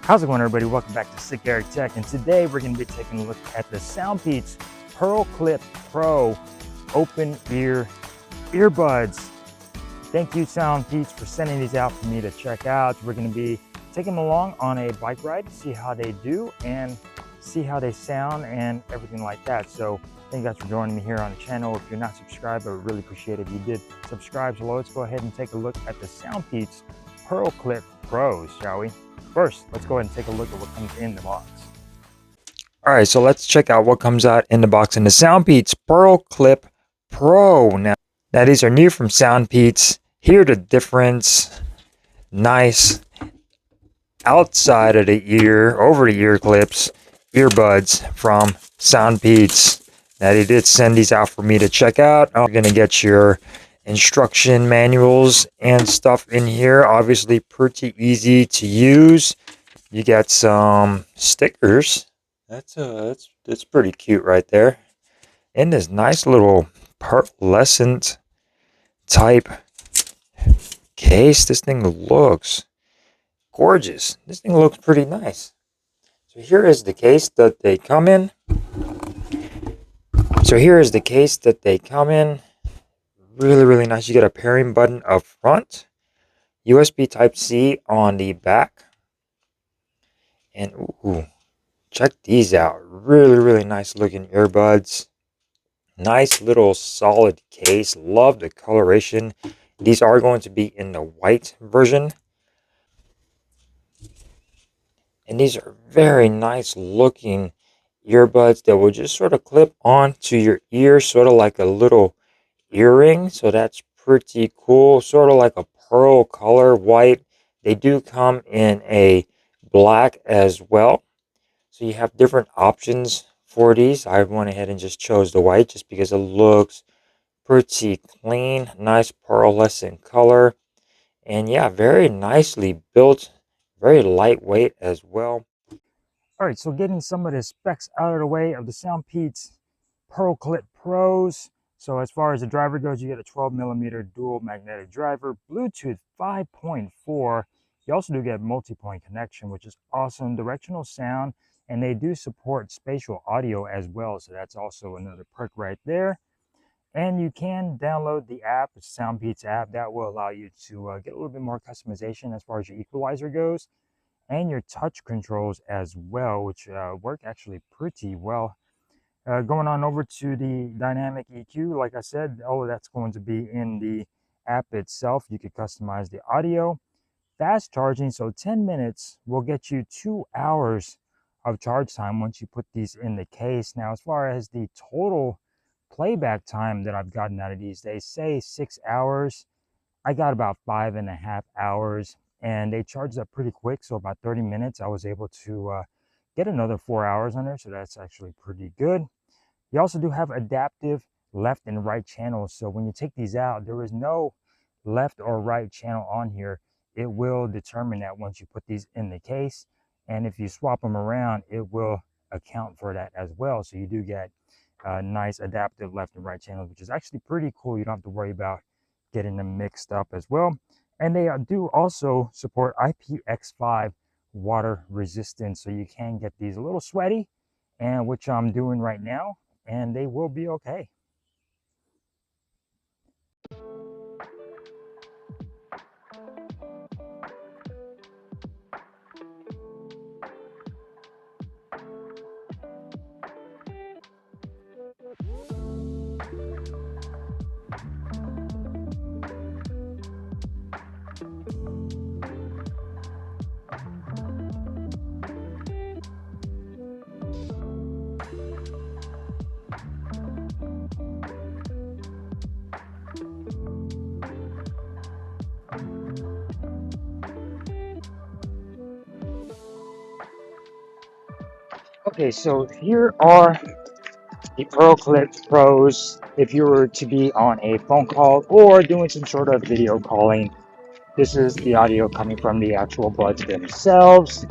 How's it going, everybody? Welcome back to Sick Eric Tech, and today we're going to be taking a look at the SOUNDPEATS PearlClip Pro open ear earbuds. Thank you, SOUNDPEATS, for sending these out for me to check out. We're going to be taking them along on a bike ride to see how they do and see how they sound and everything like that. So thank you guys for joining me here on the channel. If you're not subscribed, I would really appreciate it if you did subscribe. So let's go ahead and take a look at the SOUNDPEATS PearlClip Pros, shall we? First, let's go ahead and take a look at what comes in the box. All right, so let's check out what comes out in the box in the SOUNDPEATS PearlClip Pro. Now these are new from SOUNDPEATS. Here the difference. Nice outside of the ear, over the ear clips, earbuds from SOUNDPEATS. Now they did send these out for me to check out. You're gonna get your instruction manuals and stuff in here. Obviously pretty easy to use. You got some stickers. That's pretty cute right there. And this nice little pearlescent type case. This thing looks gorgeous. This thing looks pretty nice. So here is the case that they come in. Really nice. You get a pairing button up front, USB Type-C on the back, and ooh, check these out. Really nice looking earbuds. Nice little solid case. Love the coloration. These are going to be in the white version, and these are very nice looking earbuds that will just sort of clip onto your ear, sort of like a little earring. So that's pretty cool. Sort of like a pearl color white. They do come in a black as well, so you have different options for these. I went ahead and just chose the white just because it looks pretty clean. Nice pearlescent color, and yeah, very nicely built, very lightweight as well. All right, so getting some of the specs out of the way of the SOUNDPEATS PearlClip Pros. So as far as the driver goes, you get a 12mm dual magnetic driver, Bluetooth 5.4. You also do get multi-point connection, which is awesome. Directional sound, and they do support spatial audio as well. So that's also another perk right there. And you can download the app, the SOUNDPEATS app. That will allow you to get a little bit more customization as far as your equalizer goes, and your touch controls as well, which work actually pretty well. Going on over to the dynamic EQ, like I said, all of that's going to be in the app itself. You could customize the audio. Fast charging, so 10 minutes will get you 2 hours of charge time once you put these in the case. Now, as far as the total playback time that I've gotten out of these, they say 6 hours. I got about 5.5 hours, and they charged up pretty quick. So about 30 minutes, I was able to get another 4 hours on there. So that's actually pretty good. You also do have adaptive left and right channels. So when you take these out, there is no left or right channel on here. It will determine that once you put these in the case. And if you swap them around, it will account for that as well. So you do get nice adaptive left and right channels, which is actually pretty cool. You don't have to worry about getting them mixed up as well. And they do also support IPX5 water resistance. So you can get these a little sweaty, and which I'm doing right now, and they will be okay. Okay, so here are the PearlClip Pros. If you were to be on a phone call or doing some sort of video calling, this is the audio coming from the actual buds themselves.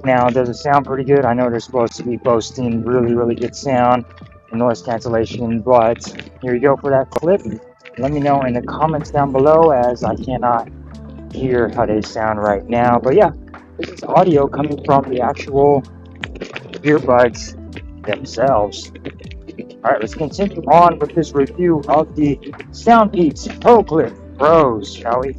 Now, does it sound pretty good? I know they're supposed to be boasting really good sound and noise cancellation, but here you go for that clip. Let me know in the comments down below, as I cannot hear how they sound right now. But yeah, This is audio coming from the actual earbuds themselves. All right, let's continue on with this review of the SOUNDPEATS PearlClip Pros, shall we?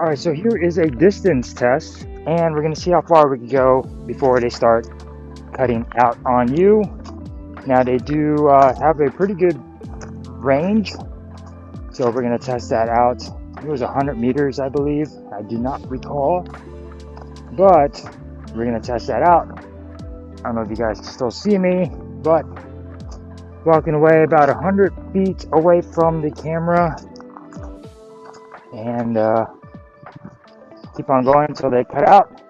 All right, so here is a distance test, and we're gonna see how far we can go before they start cutting out on you. Now they do have a pretty good range, so we're gonna test that out. It was 100 meters, I believe. I do not recall, but we're gonna test that out. I don't know if you guys can still see me, but walking away about 100 feet away from the camera, and keep on going until they cut out.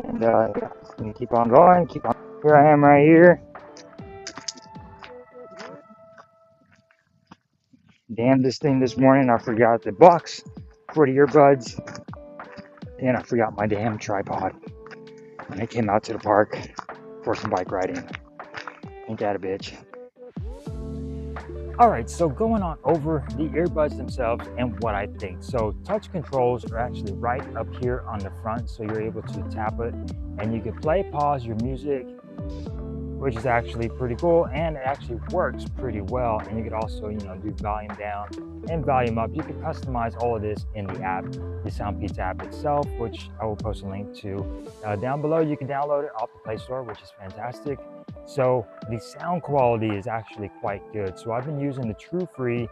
And yeah, keep on going, keep on. Here I am right here. Damn this thing this morning, I forgot the box for the earbuds, and I forgot my damn tripod when I came out to the park for some bike riding. Ain't that a bitch? All right, so going on over the earbuds themselves and what I think. So touch controls are actually right up here on the front, so you're able to tap it and you can play, pause your music, which is actually pretty cool, and it actually works pretty well. And you could also, you know, do volume down and volume up. You can customize all of this in the app, the SOUNDPEATS app itself, which I will post a link to down below. You can download it off the Play Store, which is fantastic. So the sound quality is actually quite good. So I've been using the True-Free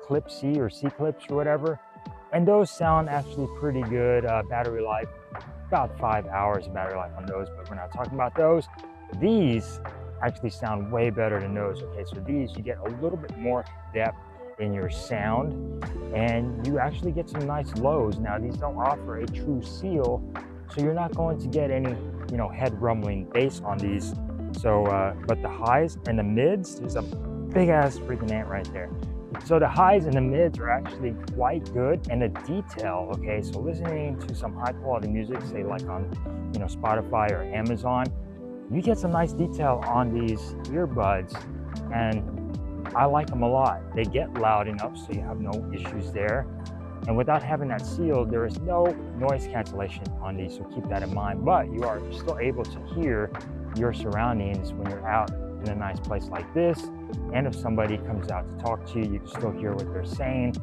Clip C or C clips or whatever, and those sound actually pretty good. Battery life, about 5 hours of battery life on those, but we're not talking about those. These actually sound way better than those. Okay, so these, you get a little bit more depth in your sound, and you actually get some nice lows. Now these don't offer a true seal, so you're not going to get any, you know, head rumbling bass on these. So but the highs and the mids, there's a big ass freaking ant right there. So the highs and the mids are actually quite good, and the detail, okay, so listening to some high quality music, say like on, you know, Spotify or Amazon, you get some nice detail on these earbuds, and I like them a lot. They get loud enough so you have no issues there, and without having that seal, there is no noise cancellation on these, so keep that in mind. But you are still able to hear your surroundings when you're out in a nice place like this, and if somebody comes out to talk to you, you can still hear what they're saying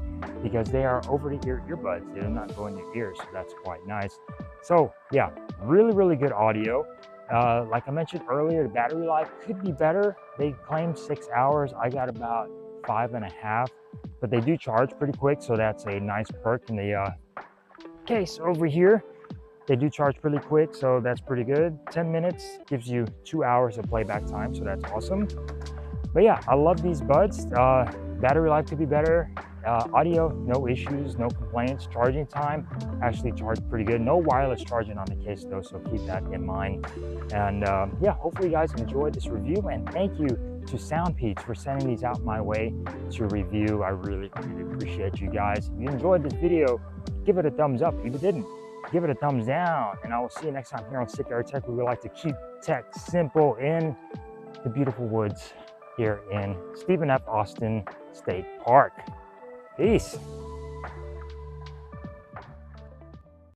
because they are over the ear earbuds. They're not going to your ears, so that's quite nice. So yeah, really good audio. Like I mentioned earlier, the battery life could be better. They claim 6 hours. I got about 5.5, but they do charge pretty quick, so that's a nice perk in the case over here. They do charge pretty quick, so that's pretty good. 10 minutes gives you 2 hours of playback time, so that's awesome. But yeah, I love these buds. Battery life could be better. Audio, no issues, no complaints. Charging time, actually charged pretty good. No wireless charging on the case though, so keep that in mind. And yeah, hopefully you guys enjoyed this review, and thank you to SOUNDPEATS for sending these out my way to review. I really appreciate you guys. If you enjoyed this video, give it a thumbs up. If you didn't, give it a thumbs down, and I will see you next time here on Sick Air Tech, where we like to keep tech simple in the beautiful woods here in Stephen F. Austin State Park. Peace.